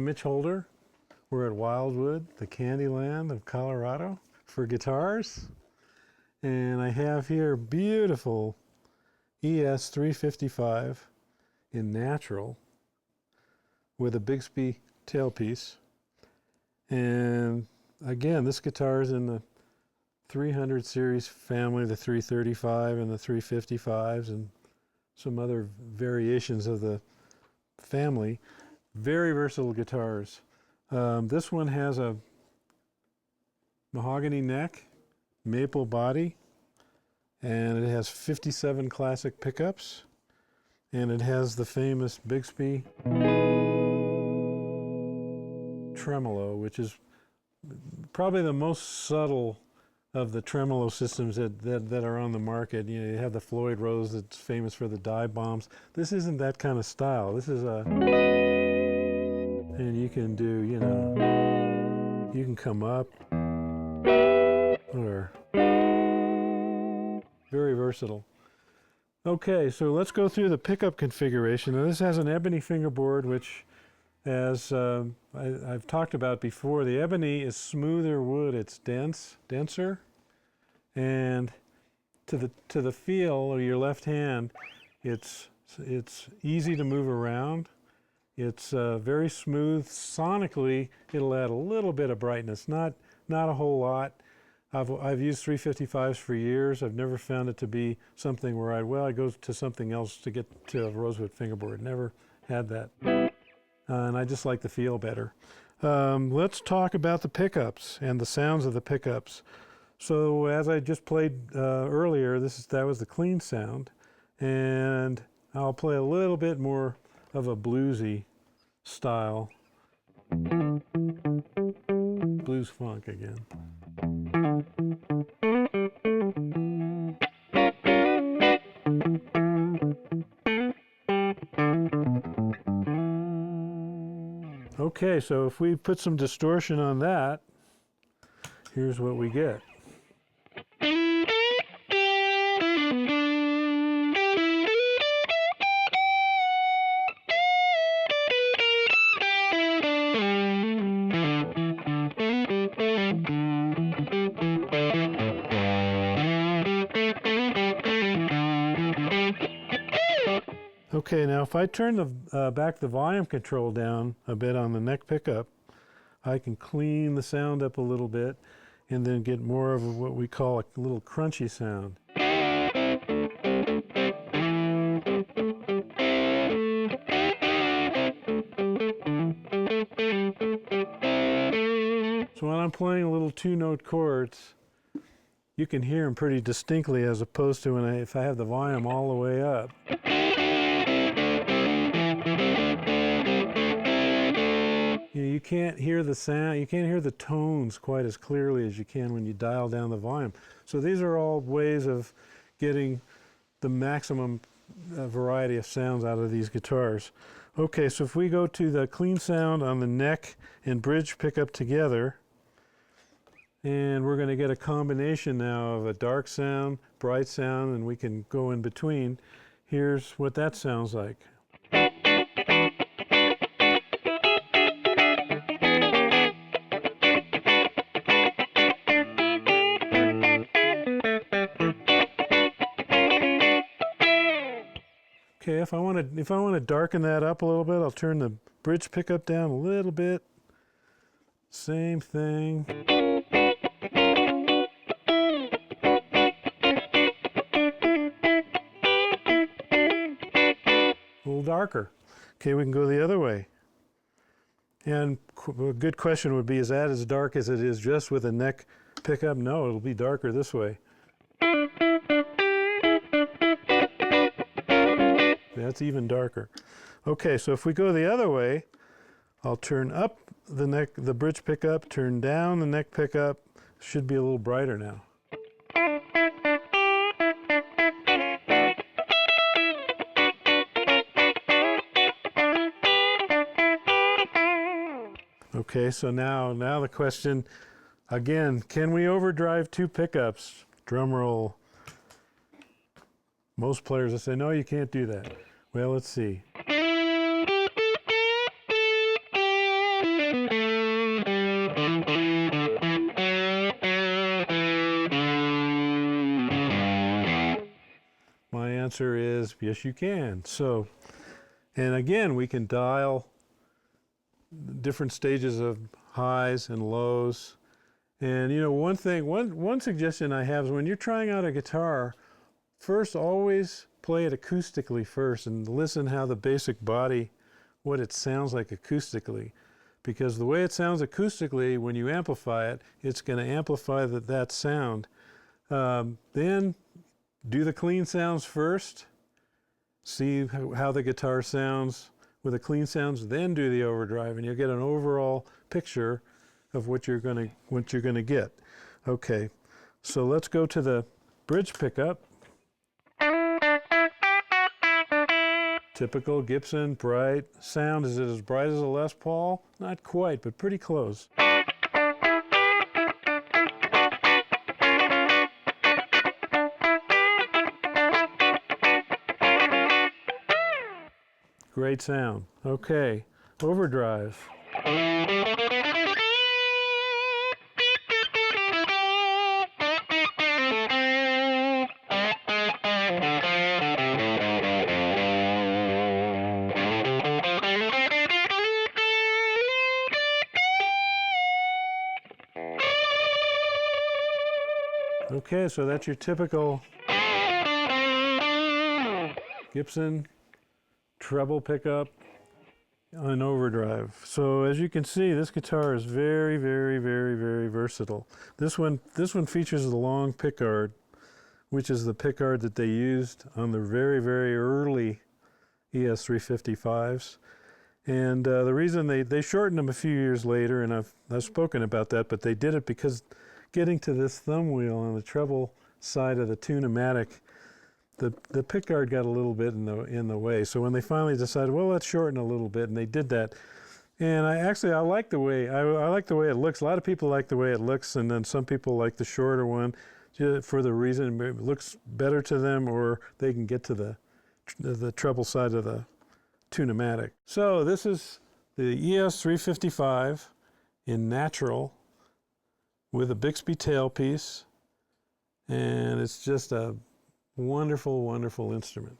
Mitch Holder. We're at Wildwood, the candy land of Colorado, for guitars. And I have here beautiful ES-355 in natural with a Bigsby tailpiece. And again, this guitar is in the 300 series family, the 335 and the 355s and some other variations of the family. Very versatile guitars. This one has a mahogany neck, maple body, and it has 57 classic pickups, and it has the famous Bigsby tremolo, which is probably the most subtle of the tremolo systems that are on the market. You know, you have the Floyd Rose that's famous for the dive bombs. This isn't that kind of style. This is a, and you can do, you know, you can come up, or very versatile. Okay, so let's go through the pickup configuration. Now this has an Ebony fingerboard, which, as I've talked about before, the Ebony is smoother wood. It's denser, and to the feel of your left hand, it's easy to move around. It's very smooth. Sonically, it'll add a little bit of brightness, not a whole lot. I've used 355s for years. I've never found it to be something where I'd go to something else to get to a rosewood fingerboard. Never had that. And I just like the feel better. Let's talk about the pickups and the sounds of the pickups. So as I just played earlier, that was the clean sound, and I'll play a little bit more of a bluesy style. Blues funk again. Okay, so if we put some distortion on that, here's what we get. Okay, now if I turn back the volume control down a bit on the neck pickup, I can clean the sound up a little bit and then get more of what we call a little crunchy sound. So when I'm playing a little two-note chords, you can hear them pretty distinctly, as opposed to if I have the volume all the way up. You can't hear the sound, you can't hear the tones quite as clearly as you can when you dial down the volume. So these are all ways of getting the maximum variety of sounds out of these guitars. Okay, so if we go to the clean sound on the neck and bridge pickup together, and we're going to get a combination now of a dark sound, bright sound, and we can go in between. Here's what that sounds like. Okay, if I want to darken that up a little bit, I'll turn the bridge pickup down a little bit. Same thing. A little darker. Okay, we can go the other way. And a good question would be, is that as dark as it is just with a neck pickup? No, it'll be darker this way. That's even darker. Okay, so if we go the other way, I'll turn up the bridge pickup, turn down the neck pickup. Should be a little brighter now. Okay, so now the question, again, can we overdrive two pickups? Drum roll. Most players will say, no, you can't do that. Well, let's see. answer is yes, you can. So, and again, we can dial different stages of highs and lows. And you know, one suggestion I have is when you're trying out a guitar, first always play it acoustically first and listen how the basic body, what it sounds like acoustically. Because the way it sounds acoustically, when you amplify it, it's going to amplify that sound. Then do the clean sounds first, see how the guitar sounds with the clean sounds, then do the overdrive, and you'll get an overall picture of what you're going to get. Okay, so let's go to the bridge pickup. Typical Gibson, bright sound. Is it as bright as a Les Paul? Not quite, but pretty close. Great sound. Okay, overdrive. Okay, so that's your typical Gibson treble pickup on overdrive. So as you can see, this guitar is very, very, very, very versatile. This one features the long pickguard, which is the pickguard that they used on the very, very early ES-355s. And the reason they shortened them a few years later, and I've spoken about that, but they did it because getting to this thumb wheel on the treble side of the Tune-o-matic, the pickguard got a little bit in the way. So when they finally decided, well, let's shorten a little bit, and they did that. And I like the way I like the way it looks. A lot of people like the way it looks, and then some people like the shorter one, just for the reason it looks better to them, or they can get to the treble side of the Tune-o-matic. So this is the ES-355 in natural with a Bigsby tailpiece, and it's just a wonderful, wonderful instrument.